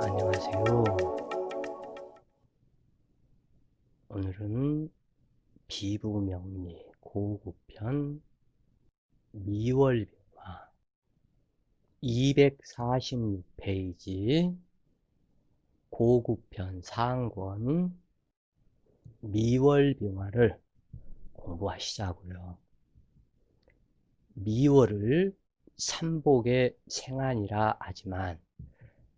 안녕하세요. 오늘은 비부명리 고급편 미월병화 246페이지 고급편 상권 미월병화를 공부하시자고요. 미월을 삼복의 생안이라 하지만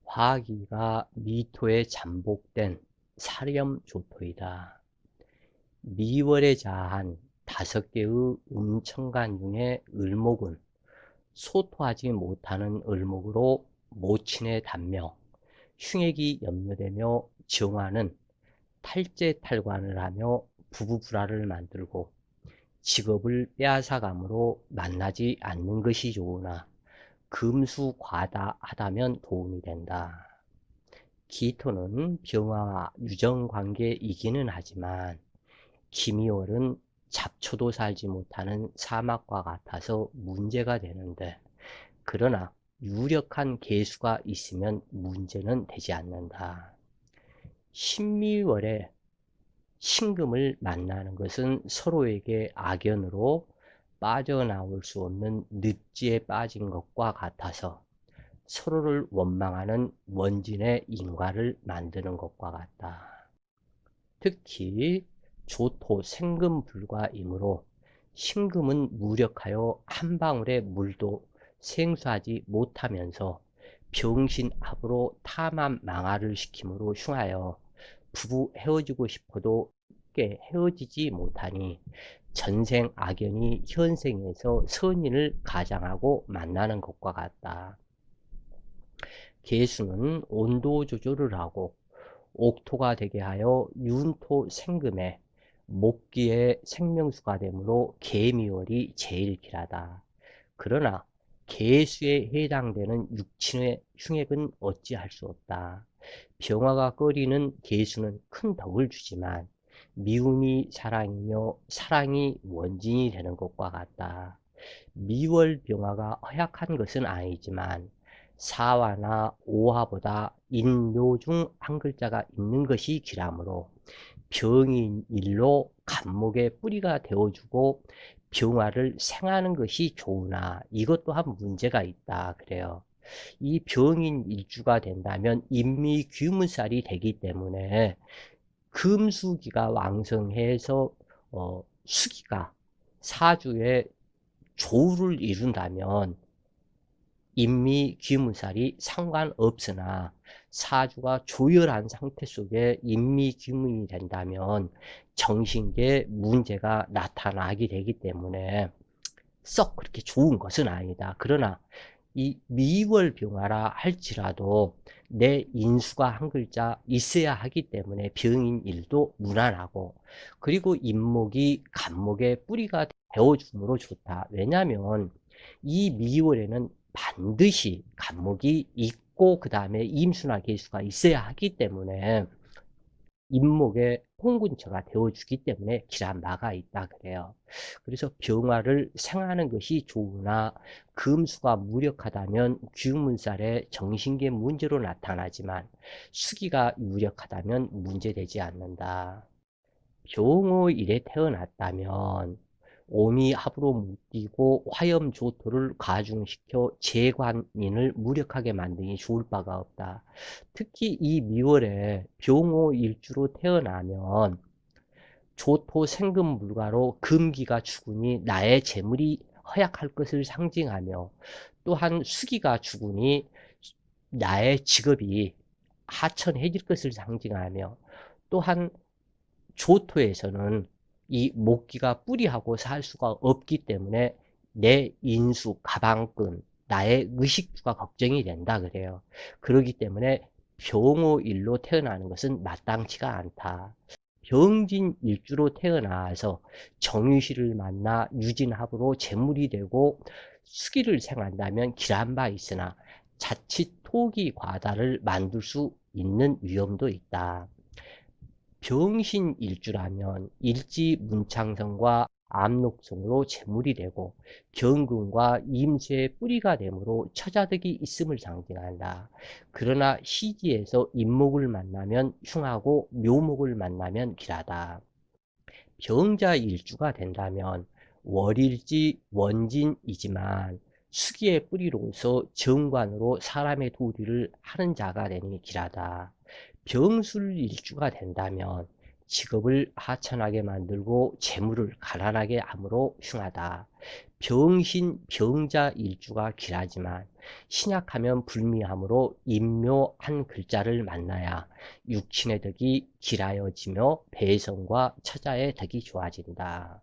화기가 미토에 잠복된 사렴조토이다. 미월에 자한 5개의 음천간 중에 을목은 소토하지 못하는 을목으로 모친에 닿며 흉액이 염려되며 정화는 탈제탈관을 하며 부부불화를 만들고 직업을 빼앗아감으로 만나지 않는 것이 좋으나 금수과다하다면 도움이 된다. 기토는 병화와 유정관계이기는 하지만 기미월은 잡초도 살지 못하는 사막과 같아서 문제가 되는데, 그러나 유력한 계수가 있으면 문제는 되지 않는다. 신미월에 신금을 만나는 것은 서로에게 악연으로 빠져나올 수 없는 늪지에 빠진 것과 같아서 서로를 원망하는 원진의 인과를 만드는 것과 같다. 특히 조토 생금불과이므로 신금은 무력하여 한 방울의 물도 생수하지 못하면서 병신합으로 타만 망화를 시키므로 흉하여 부부 헤어지고 싶어도 쉽게 헤어지지 못하니 전생 악연이 현생에서 선인을 가장하고 만나는 것과 같다. 계수는 온도 조절을 하고 옥토가 되게 하여 윤토 생금에 목기의 생명수가 되므로 계미월이 제일 길하다. 그러나 계수에 해당되는 육친의 흉액은 어찌할 수 없다. 병화가 꺼리는 계수는 큰 덕을 주지만 미움이 사랑이며 사랑이 원진이 되는 것과 같다. 미월 병화가 허약한 것은 아니지만 사화나 오화보다 인묘 중 한 글자가 있는 것이 기라므로 병인일로 간목의 뿌리가 되어주고 병화를 생하는 것이 좋으나 이것 또한 문제가 있다 그래요. 이 병인일주가 된다면 인미귀문살이 되기 때문에 금수기가 왕성해서 수기가 사주에 조우를 이룬다면 인미귀문살이 상관없으나 사주가 조열한 상태 속에 인미귀문이 된다면 정신계에 문제가 나타나게 되기 때문에 썩 그렇게 좋은 것은 아니다. 그러나 이 미월병화라 할지라도 내 인수가 한 글자 있어야 하기 때문에 병인일도 무난하고, 그리고 인목이 간목의 뿌리가 되어줌으로 좋다. 왜냐하면 이 미월에는 반드시 간목이 있고 그 다음에 임수나 계수가 있어야 하기 때문에 인목의 홍군처가 되어주기 때문에 길한 바가 있다 그래요. 그래서 병화를 생하는 것이 좋으나 금수가 무력하다면 귀문살에 정신계 문제로 나타나지만 수기가 유력하다면 문제되지 않는다. 병호일에 태어났다면 오미 합으로 묶이고 화염조토를 가중시켜 재관인을 무력하게 만드니 좋을 바가 없다. 특히 이 미월에 병호일주로 태어나면 조토 생금불가로 금기가 죽으니 나의 재물이 허약할 것을 상징하며, 또한 수기가 죽으니 나의 직업이 하천해질 것을 상징하며, 또한 조토에서는 이 목기가 뿌리하고 살 수가 없기 때문에 내 인수, 가방끈, 나의 의식주가 걱정이 된다 그래요. 그렇기 때문에 병호일로 태어나는 것은 마땅치가 않다. 병진일주로 태어나서 정유시를 만나 유진합으로 재물이 되고 수기를 생한다면 길한 바 있으나 자칫 토기 과다를 만들 수 있는 위험도 있다. 병신일주라면 일지 문창성과 암록성으로 재물이 되고 경금과 임수의 뿌리가 되므로 처자덕이 있음을 상징한다. 그러나 시지에서 임목을 만나면 흉하고 묘목을 만나면 길하다. 병자 일주가 된다면 월일지 원진이지만 수기의 뿌리로서 정관으로 사람의 도리를 하는 자가 되니 길하다. 병술 일주가 된다면 직업을 하천하게 만들고 재물을 가난하게 함으로 흉하다. 병신 병자 일주가 길하지만 신약하면 불미하므로 임묘 한 글자를 만나야 육친의 덕이 길하여지며 배성과 처자의 덕이 좋아진다.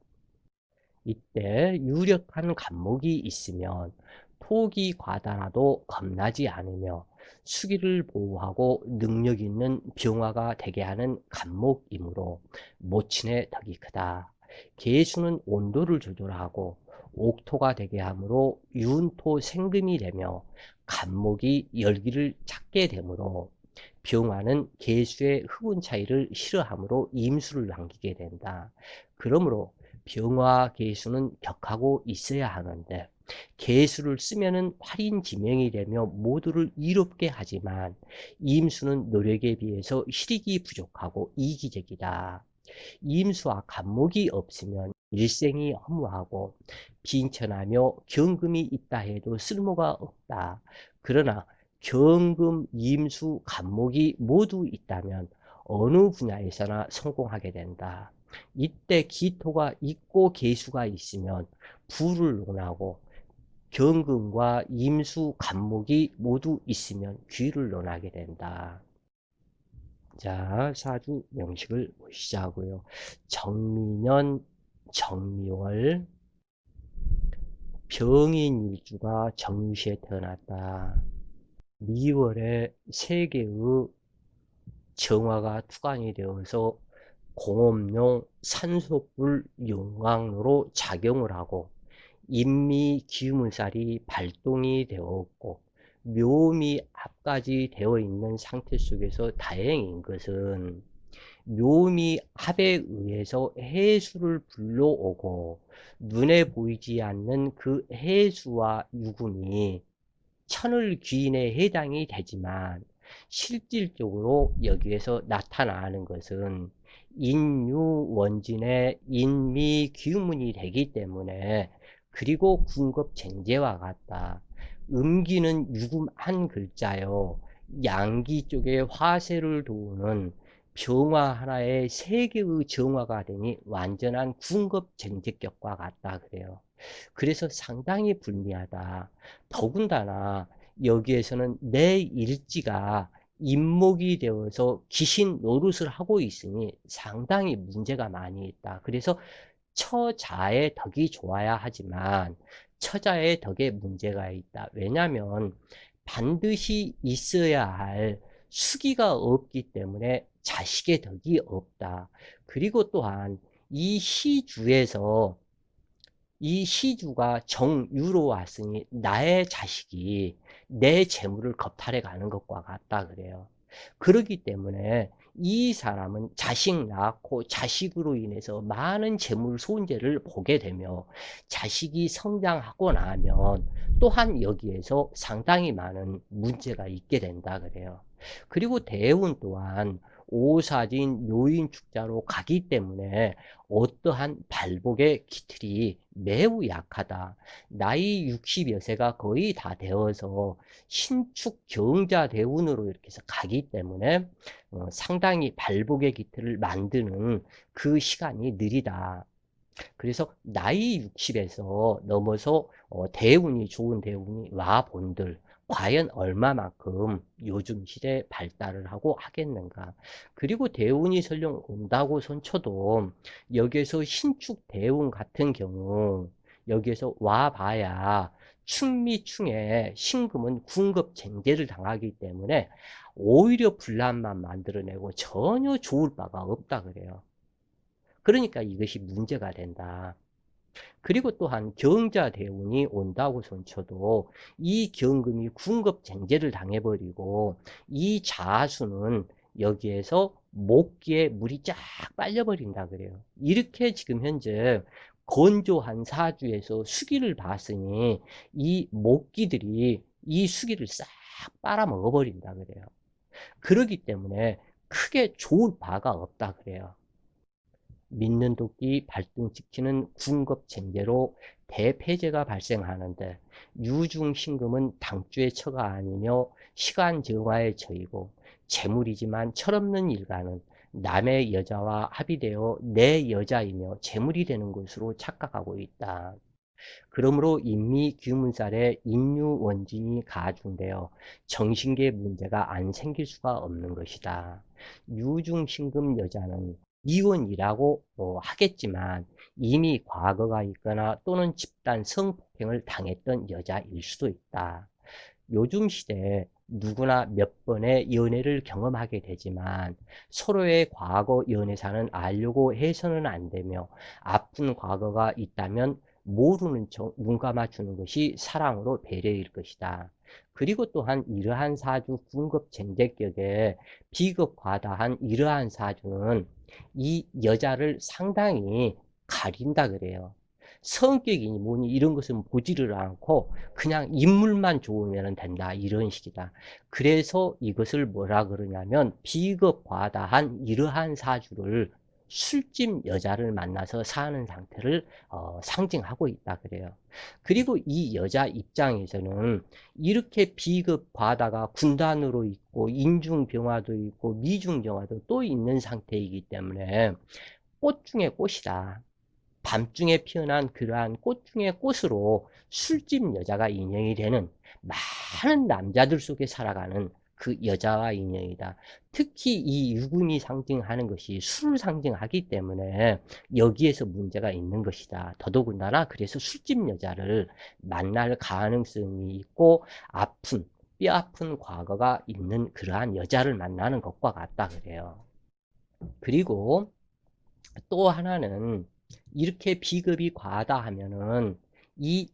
이때 유력한 간목이 있으면 톡이 과다라도 겁나지 않으며 수기를 보호하고 능력 있는 병화가 되게 하는 간목이므로 모친의 덕이 크다. 계수는 온도를 조절하고 옥토가 되게 하므로 윤토 생금이 되며 간목이 열기를 찾게 되므로 병화는 계수의 흑운 차이를 싫어하므로 임수를 남기게 된다. 그러므로 병화 계수는 격하고 있어야 하는데 계수를 쓰면은 활인지명이 되며 모두를 이롭게 하지만 임수는 노력에 비해서 실익이 부족하고 이기적이다. 임수와 간목이 없으면 일생이 허무하고 빈천하며 경금이 있다 해도 쓸모가 없다. 그러나 경금, 임수, 간목이 모두 있다면 어느 분야에서나 성공하게 된다. 이때 기토가 있고 계수가 있으면 부를 논하고 경금과 임수, 간목이 모두 있으면 귀를 논하게 된다. 자, 사주 명식을 보시자고요. 정미년, 정미월, 병인일주가 정유시에 태어났다. 미월에 세 개의 정화가 투관이 되어서 공업용 산소불 용광로로 작용을 하고 인미 기운살이 발동이 되었고 묘미 합까지 되어 있는 상태 속에서 다행인 것은 묘미 합에 의해서 해수를 불러오고 눈에 보이지 않는 그 해수와 유금이 천을 귀인에 해당이 되지만 실질적으로 여기에서 나타나는 것은 인유원진의 인미규문이 되기 때문에 그리고 군겁쟁제와 같다. 음기는 유금 한 글자요. 양기 쪽에 화세를 도우는 병화 하나에 세 개의 정화가 되니 완전한 군겁쟁제격과 같다 그래요. 그래서 상당히 불리하다. 더군다나 여기에서는 내 일지가 인목이 되어서 귀신 노릇을 하고 있으니 상당히 문제가 많이 있다. 그래서 처자의 덕이 좋아야 하지만 처자의 덕에 문제가 있다. 왜냐하면 반드시 있어야 할 수기가 없기 때문에 자식의 덕이 없다. 그리고 또한 이 시주에서 이 시주가 정유로 왔으니 나의 자식이 내 재물을 겁탈해 가는 것과 같다 그래요. 그렇기 때문에 이 사람은 자식 낳고 자식으로 인해서 많은 재물 손재를 보게 되며 자식이 성장하고 나면 또한 여기에서 상당히 많은 문제가 있게 된다 그래요. 그리고 대운 또한 오사진 요인축자로 가기 때문에 어떠한 발복의 기틀이 매우 약하다. 나이 60여 세가 거의 다 되어서 신축 경자 대운으로 이렇게 해서 가기 때문에 상당히 발복의 기틀을 만드는 그 시간이 느리다. 그래서 나이 60에서 넘어서 대운이 좋은 대운이 와본들 과연 얼마만큼 요즘 시대에 발달을 하고 하겠는가. 그리고 대운이 설령 온다고 손쳐도 여기에서 신축 대운 같은 경우 여기에서 와봐야 충미충에 신금은 군급쟁제를 당하기 때문에 오히려 분란만 만들어내고 전혀 좋을 바가 없다 그래요. 그러니까 이것이 문제가 된다. 그리고 또한 경자 대운이 온다고 손쳐도 이 경금이 군급쟁제를 당해버리고 이 자수는 여기에서 목기에 물이 쫙 빨려버린다 그래요. 이렇게 지금 현재 건조한 사주에서 수기를 봤으니 이 모기들이 이 수기를 싹 빨아먹어 버린다 그래요. 그러기 때문에 크게 좋을 바가 없다 그래요. 믿는 도끼 발등지키는 군겁쟁제로 대폐제가 발생하는데, 유중신금은 당주의 처가 아니며 시간정화의 처이고, 재물이지만 철없는 일가는 남의 여자와 합의되어 내 여자이며 재물이 되는 것으로 착각하고 있다. 그러므로 인미규문살에 인유원진이 가중되어 정신계 문제가 안 생길 수가 없는 것이다. 유중신금 여자는 이혼이라고 하겠지만 이미 과거가 있거나 또는 집단 성폭행을 당했던 여자일 수도 있다. 요즘 시대에 누구나 몇 번의 연애를 경험하게 되지만 서로의 과거 연애사는 알려고 해서는 안 되며, 아픈 과거가 있다면 모르는 척 눈 감아주는 것이 사랑으로 배려일 것이다. 그리고 또한 이러한 사주 군급쟁제격에 비겁과다한 이러한 사주는 이 여자를 상당히 가린다 그래요. 성격이니 뭐니 이런 것은 보지를 않고 그냥 인물만 좋으면 된다, 이런 식이다. 그래서 이것을 뭐라 그러냐면 비겁과다한 이러한 사주를 술집 여자를 만나서 사는 상태를 상징하고 있다 그래요. 그리고 이 여자 입장에서는 이렇게 비겁과다가 군단으로 있고 인중병화도 있고 미중병화도 또 있는 상태이기 때문에 꽃 중에 꽃이다. 밤중에 피어난 그러한 꽃 중의 꽃으로 술집 여자가 인형이 되는, 많은 남자들 속에 살아가는 그 여자와 인형이다. 특히 이 유금이 상징하는 것이 술을 상징하기 때문에 여기에서 문제가 있는 것이다. 더더군다나 그래서 술집 여자를 만날 가능성이 있고 뼈 아픈 과거가 있는 그러한 여자를 만나는 것과 같다 그래요. 그리고 또 하나는, 이렇게 비급이 과하다 하면은 이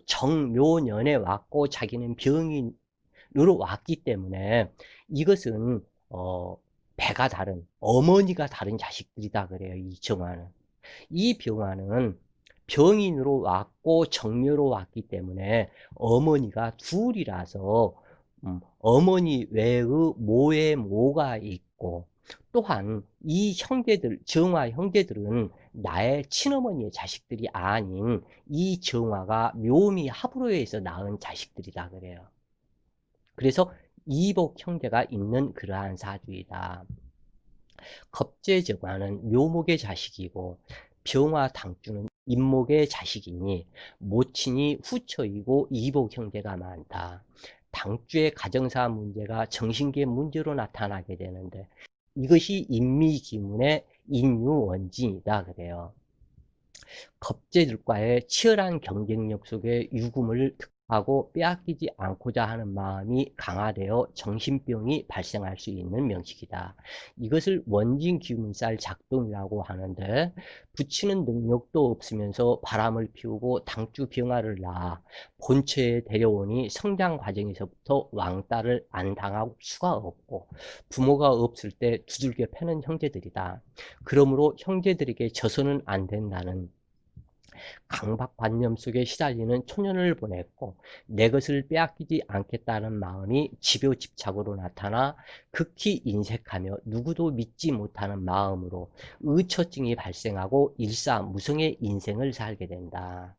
정묘년에 왔고 자기는 병인으로 왔기 때문에 이것은 배가 다른, 어머니가 다른 자식들이다 그래요. 이 정화는. 이 병화는 병인으로 왔고 정묘로 왔기 때문에 어머니가 둘이라서 어머니 외의 모의 모가 있고, 또한 이 형제들, 정화 형제들은 나의 친어머니의 자식들이 아닌 이 정화가 묘미 합으로에서 낳은 자식들이다 그래요. 그래서 이복 형제가 있는 그러한 사주이다. 겁재정화는 묘목의 자식이고 병화 당주는 임목의 자식이니 모친이 후처이고 이복 형제가 많다. 당주의 가정사 문제가 정신계 문제로 나타나게 되는데, 이것이 인미기문의 인유원진이다 그래요. 겁재들과의 치열한 경쟁력 속에 유금을 득하고 빼앗기지 않고자 하는 마음이 강화되어 정신병이 발생할 수 있는 명식이다. 이것을 원진기운살 작동이라고 하는데, 붙이는 능력도 없으면서 바람을 피우고 당주 병화를 낳아 본처에 데려오니 성장 과정에서부터 왕따를 안 당할 수가 없고, 부모가 없을 때 두들겨 패는 형제들이다. 그러므로 형제들에게 져서는 안 된다는 강박관념 속에 시달리는 초년을 보냈고, 내 것을 빼앗기지 않겠다는 마음이 집요집착으로 나타나 극히 인색하며 누구도 믿지 못하는 마음으로 의처증이 발생하고 일사무성의 인생을 살게 된다.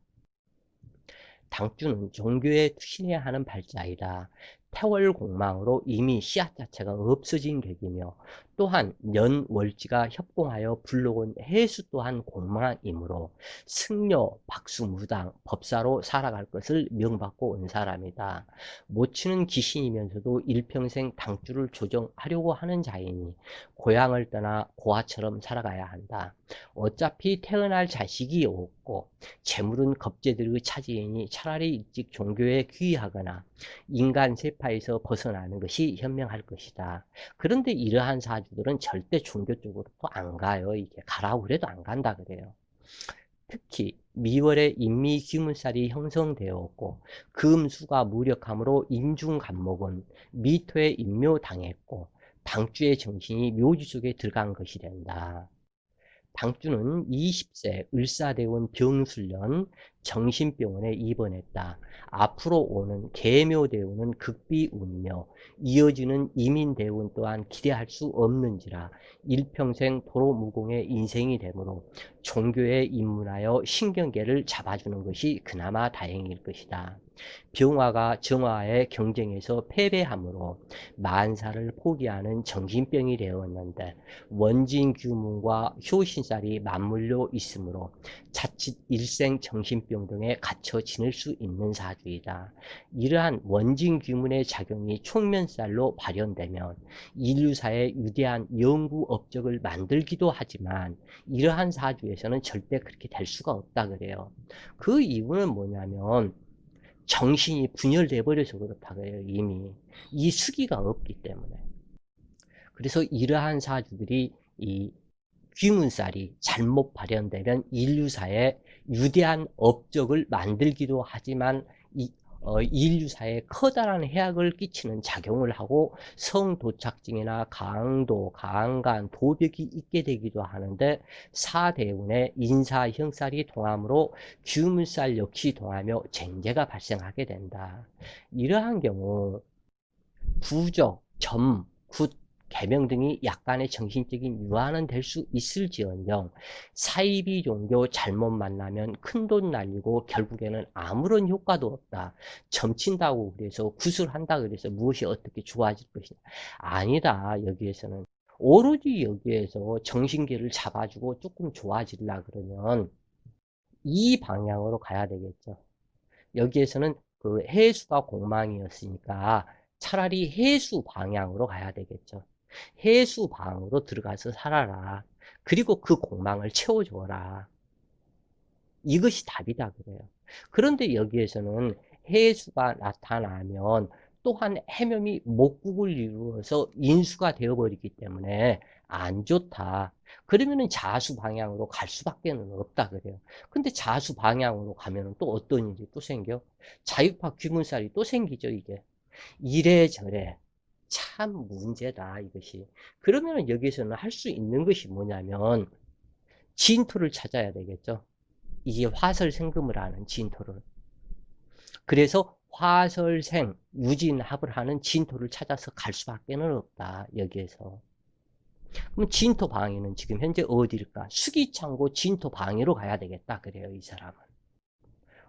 당주는 종교에 투신해야 하는 발자이다. 태월공망으로 이미 씨앗 자체가 없어진 객이며, 또한 년월지가 협공하여 불러온 해수 또한 공망이므로 승려, 박수무당, 법사로 살아갈 것을 명받고 온 사람이다. 모치는 귀신이면서도 일평생 당주를 조정하려고 하는 자이니 고향을 떠나 고아처럼 살아가야 한다. 어차피 태어날 자식이 없고 재물은 겁재들의 차지이니 차라리 일찍 종교에 귀의하거나 인간 세파에서 벗어나는 것이 현명할 것이다. 그런데 이러한 사주들은 절대 종교 쪽으로 또 안 가요. 이게 가라고 그래도 안 간다 그래요. 특히 미월에 인미기문살이 형성되었고 금수가 무력함으로 인중간목은 미토에 인묘당했고 당주의 정신이 묘지 속에 들어간 것이 된다. 당주는 20세 을사대운 병술련 정신병원에 입원했다. 앞으로 오는 계묘대운은 극비운이며 이어지는 이민대운 또한 기대할 수 없는지라 일평생 도로무공의 인생이 되므로 종교에 입문하여 신경계를 잡아주는 것이 그나마 다행일 것이다. 병화가 정화의 경쟁에서 패배하므로 만사를 포기하는 정신병이 되었는데 원진규문과 효신살이 맞물려 있으므로 자칫 일생 정신병 등에 갇혀 지낼 수 있는 사주이다. 이러한 원진규문의 작용이 총면살로 발현되면 인류사에 위대한 연구 업적을 만들기도 하지만 이러한 사주에서는 절대 그렇게 될 수가 없다 그래요. 그 이유는 뭐냐면 정신이 분열돼 버려서 그렇다 그래요. 이미 이 수기가 없기 때문에. 그래서 이러한 사주들이 이 귀문살이 잘못 발현되면 인류사에 위대한 업적을 만들기도 하지만 인류사에 커다란 해악을 끼치는 작용을 하고 성도착증이나 강도, 강간, 도벽이 있게 되기도 하는데 사대운의 인사, 형살이 동함으로 귀문살 역시 동하며 쟁제가 발생하게 된다. 이러한 경우 부적, 점, 굿, 계명 등이 약간의 정신적인 유한은 될 수 있을지언정 사이비 종교 잘못 만나면 큰돈 날리고 결국에는 아무런 효과도 없다. 점친다고 그래서 구술한다 그래서 무엇이 어떻게 좋아질 것이냐. 아니다. 여기에서는 오로지 여기에서 정신계를 잡아주고 조금 좋아지려 그러면 이 방향으로 가야 되겠죠. 여기에서는 그 해수가 공망이었으니까 차라리 해수 방향으로 가야 되겠죠. 해수 방으로 들어가서 살아라. 그리고 그 공망을 채워줘라. 이것이 답이다 그래요. 그런데 여기에서는 해수가 나타나면 또한 해묘이 목국을 이루어서 인수가 되어버리기 때문에 안 좋다. 그러면은 자수 방향으로 갈 수밖에 없다 그래요. 근데 자수 방향으로 가면은 또 어떤 일이 또 생겨? 자유파 귀문살이 또 생기죠, 이게. 이래저래. 참 문제다, 이것이. 그러면은 여기서는 할 수 있는 것이 뭐냐면, 진토를 찾아야 되겠죠. 이게 화설생금을 하는 진토를. 그래서 화설생, 유진합을 하는 진토를 찾아서 갈 수밖에 없다, 여기에서. 그럼 진토 방위는 지금 현재 어디일까? 수기창고 진토 방위로 가야 되겠다, 그래요, 이 사람은.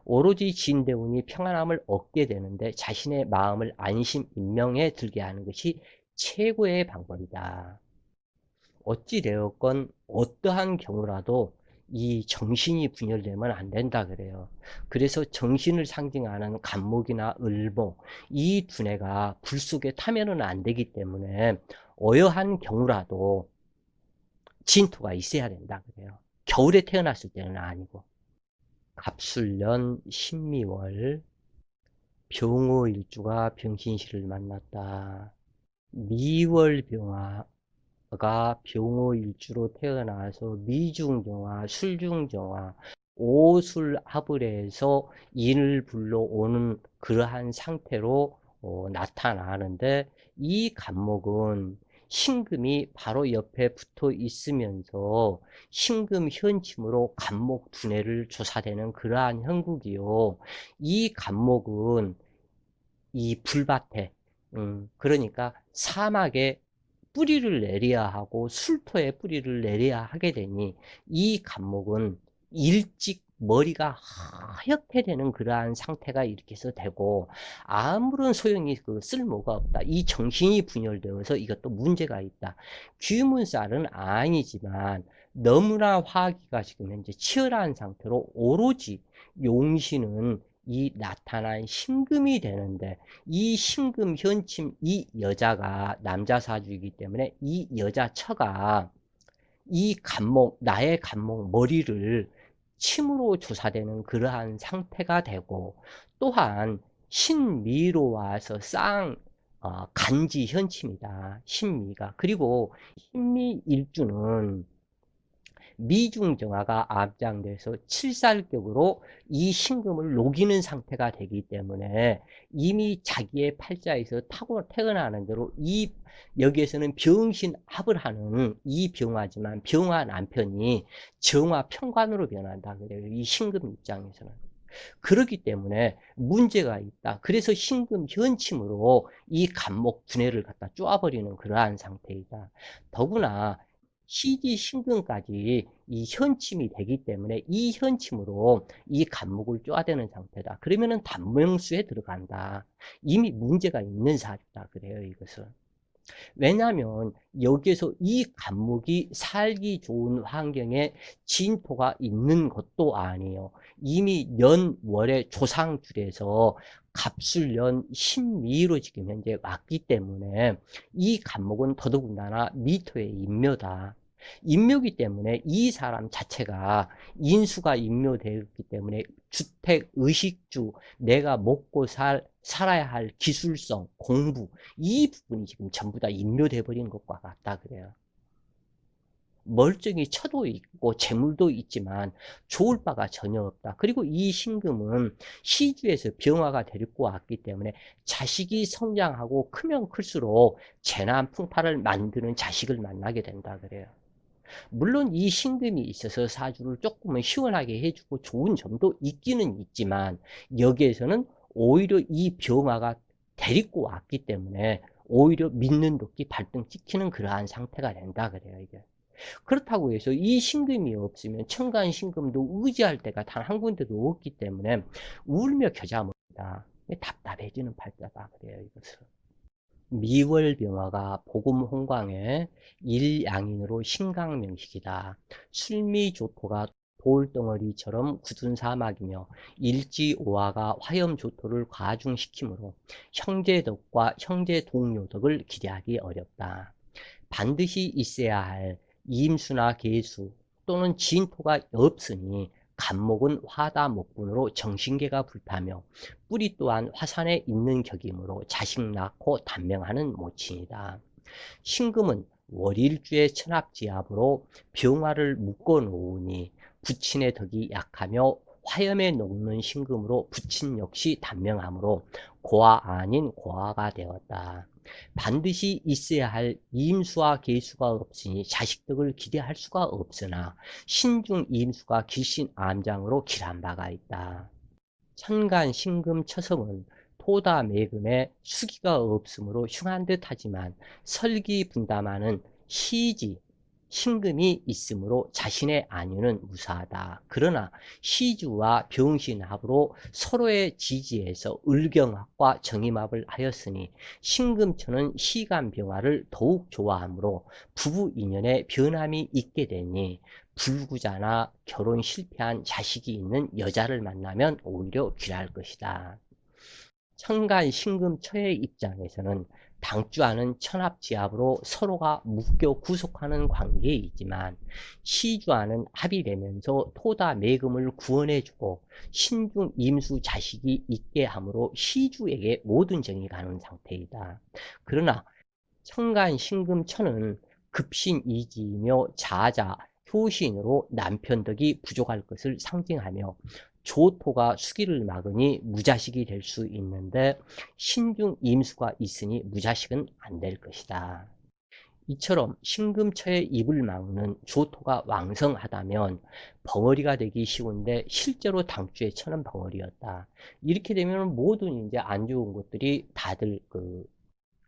오로지 진대운이 평안함을 얻게 되는데 자신의 마음을 안심, 인명에 들게 하는 것이 최고의 방법이다. 어찌되었건 어떠한 경우라도 이 정신이 분열되면 안 된다 그래요. 그래서 정신을 상징하는 간목이나 을목 이 두뇌가 불 속에 타면은 안 되기 때문에 어여한 경우라도 진토가 있어야 된다 그래요. 겨울에 태어났을 때는 아니고. 갑술년 신미월 병호일주가 병신씨를 만났다. 미월병화 가 병호일주로 태어나서 미중정화, 술중정화, 오술합을해서 인을 불러오는 그러한 상태로 나타나는데 이 간목은 신금이 바로 옆에 붙어 있으면서 신금 현침으로 간목 두뇌를 조사되는 그러한 형국이요. 이 간목은 이 불밭에 그러니까 사막에 뿌리를 내려야 하고 술토에 뿌리를 내려야 하게 되니 이 간목은 일찍 머리가 하얗게 되는 그러한 상태가 이렇게 해서 되고 아무런 소용이 쓸모가 없다. 이 정신이 분열되어서 이것도 문제가 있다. 귀문살은 아니지만 너무나 화기가 지금 현재 치열한 상태로 오로지 용신은 이 나타난 신금이 되는데 이 신금 현침 이 여자가 남자 사주이기 때문에 이 여자 처가 이 간목 나의 간목 머리를 침으로 조사되는 그러한 상태가 되고 또한 신미로 와서 간지 현침이다. 신미가. 그리고 신미 일주는 미중정화가 앞장돼서 칠살격으로 이 신금을 녹이는 상태가 되기 때문에 이미 자기의 팔자에서 타고 태어나는 대로 이 여기에서는 병신합을 하는 이 병화지만 병화 남편이 정화 편관으로 변한다 그래요. 이 신금 입장에서는. 그렇기 때문에 문제가 있다. 그래서 신금 현침으로 이 간목 두뇌를 갖다 쪼아버리는 그러한 상태이다. 더구나 시지 신금까지 이 현침이 되기 때문에 이 현침으로 이 간목을 쪼아대는 상태다. 그러면은 단명수에 들어간다. 이미 문제가 있는 사주다 그래요, 이것은. 왜냐하면 여기에서 이 간목이 살기 좋은 환경에 진토가 있는 것도 아니에요. 이미 연월의 조상줄에서 갑술년 신미로 지금 현재 왔기 때문에 이 간목은 더더군다나 미토의 인묘다. 인묘기 때문에 이 사람 자체가 인수가 인묘되었기 때문에 주택, 의식주, 내가 먹고 살아야 할 기술성, 공부, 이 부분이 지금 전부 다 인묘돼 버린 것과 같다 그래요. 멀쩡히 처도 있고 재물도 있지만 좋을 바가 전혀 없다. 그리고 이 신금은 시주에서 병화가 데리고 왔기 때문에 자식이 성장하고 크면 클수록 재난 풍파를 만드는 자식을 만나게 된다 그래요. 물론 이 신금이 있어서 사주를 조금은 시원하게 해주고 좋은 점도 있기는 있지만 여기에서는 오히려 이 병화가 데리고 왔기 때문에 오히려 믿는 도끼 발등 찍히는 그러한 상태가 된다 그래요 이게. 그렇다고 해서 이 신금이 없으면 천간 신금도 의지할 데가 단 한 군데도 없기 때문에 울며 겨자 먹다. 답답해지는 팔자다 그래요 이것은. 미월병화가 복음홍광의 일양인으로 신강명식이다. 술미조토가 돌덩어리처럼 굳은 사막이며 일지오화가 화염조토를 과중시키므로 형제덕과 형제동료덕을 기대하기 어렵다. 반드시 있어야 할 임수나 계수 또는 진토가 없으니 간목은 화다목분으로 정신계가 불타며 뿌리 또한 화산에 있는 격이므로 자식 낳고 단명하는 모친이다. 신금은 월일주의 천합지압으로 병화를 묶어 놓으니 부친의 덕이 약하며 화염에 녹는 신금으로 부친 역시 단명하므로 고아 아닌 고아가 되었다. 반드시 있어야 할 임수와 계수가 없으니 자식덕을 기대할 수가 없으나 신중 임수가 길신암장으로 길한 바가 있다. 천간 신금 처성은 토다 매금에 수기가 없으므로 흉한 듯 하지만 설기 분담하는 시지 신금이 있으므로 자신의 안위는 무사하다. 그러나 시주와 병신합으로 서로의 지지에서 을경합과 정임합을 하였으니 신금처는 시간병화를 더욱 좋아하므로 부부 인연에 변함이 있게 되니 불구자나 결혼 실패한 자식이 있는 여자를 만나면 오히려 귀할 것이다. 천간 신금 처의 입장에서는 당주하는 천합지합으로 서로가 묶여 구속하는 관계이지만 시주하는 합이 되면서 토다 매금을 구원해주고 신중 임수 자식이 있게 함으로 시주에게 모든 정이 가는 상태이다. 그러나 천간 신금 처는 급신이지이며 자자 효신으로 남편 덕이 부족할 것을 상징하며 조토가 수기를 막으니 무자식이 될 수 있는데 신중 임수가 있으니 무자식은 안 될 것이다. 이처럼 신금처의 입을 막는 조토가 왕성하다면 벙어리가 되기 쉬운데 실제로 당주의 처는 벙어리였다. 이렇게 되면 모든 이제 안 좋은 것들이 다들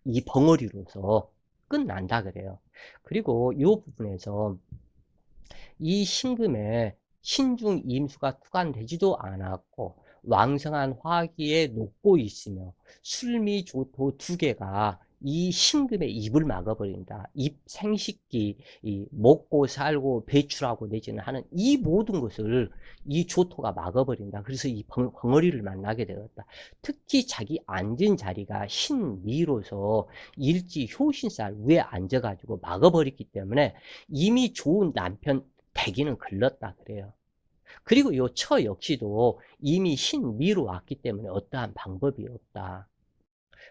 이 벙어리로서 끝난다 그래요. 그리고 이 부분에서 이 신금에 신중 임수가 투관되지도 않았고 왕성한 화기에 녹고 있으며 술미조토 두 개가 이 신금의 입을 막아버린다. 입 생식기, 이 먹고 살고 배출하고 내지는 하는 이 모든 것을 이 조토가 막아버린다. 그래서 이 벙어리를 만나게 되었다. 특히 자기 앉은 자리가 신미로서 일지 효신살 위에 앉아가지고 막아버렸기 때문에 이미 좋은 남편 대기는 글렀다 그래요. 그리고 요 처 역시도 이미 신미로 왔기 때문에 어떠한 방법이 없다.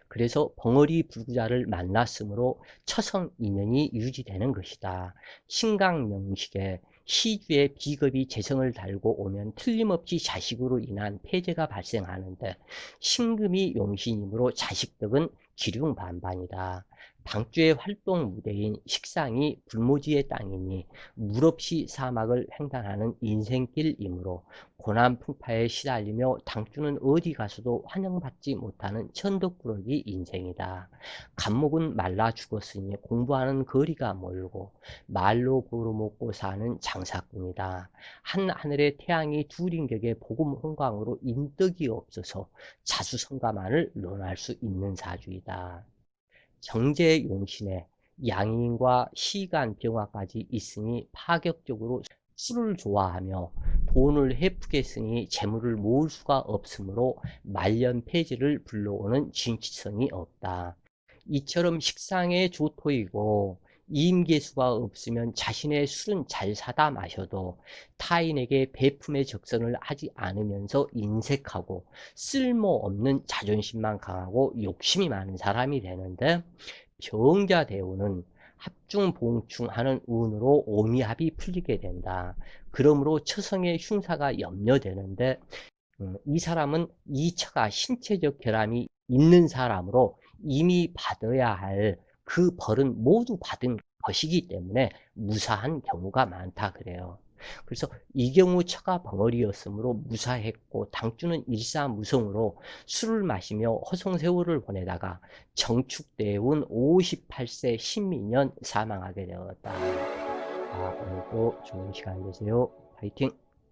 그래서 벙어리 불구자를 만났으므로 처성 인연이 유지되는 것이다. 신강명식에 시주의 비겁이 재성을 달고 오면 틀림없이 자식으로 인한 폐재가 발생하는데 신금이 용신이므로 자식덕은 기륭반반이다. 당주의 활동 무대인 식상이 불모지의 땅이니 물없이 사막을 횡단하는 인생길이므로 고난풍파에 시달리며 당주는 어디 가서도 환영받지 못하는 천덕꾸러기 인생이다. 간목은 말라 죽었으니 공부하는 거리가 멀고 말로 벌어먹고 사는 장사꾼이다. 한 하늘의 태양이 둘인 격에 복음 홍광으로 인덕이 없어서 자수성가만을 논할 수 있는 사주이다. 정제 용신에 양인과 시간 병화까지 있으니 파격적으로 술을 좋아하며 돈을 헤프게 쓰니 재물을 모을 수가 없으므로 말년 폐지를 불러오는 진취성이 없다. 이처럼 식상의 조토이고 이임계수가 없으면 자신의 술은 잘 사다 마셔도 타인에게 배품의 적선을 하지 않으면서 인색하고 쓸모없는 자존심만 강하고 욕심이 많은 사람이 되는데 병자대운은 합중봉충하는 운으로 오미합이 풀리게 된다. 그러므로 처성의 흉사가 염려되는데 이 사람은 이처가 신체적 결함이 있는 사람으로 이미 받아야 할 그 벌은 모두 받은 것이기 때문에 무사한 경우가 많다 그래요. 그래서 이 경우 처가 벙어리였으므로 무사했고 당주는 일사무성으로 술을 마시며 허송세월을 보내다가 정축대운 58세 신민년 사망하게 되었다. 오늘도 좋은 시간 되세요. 파이팅!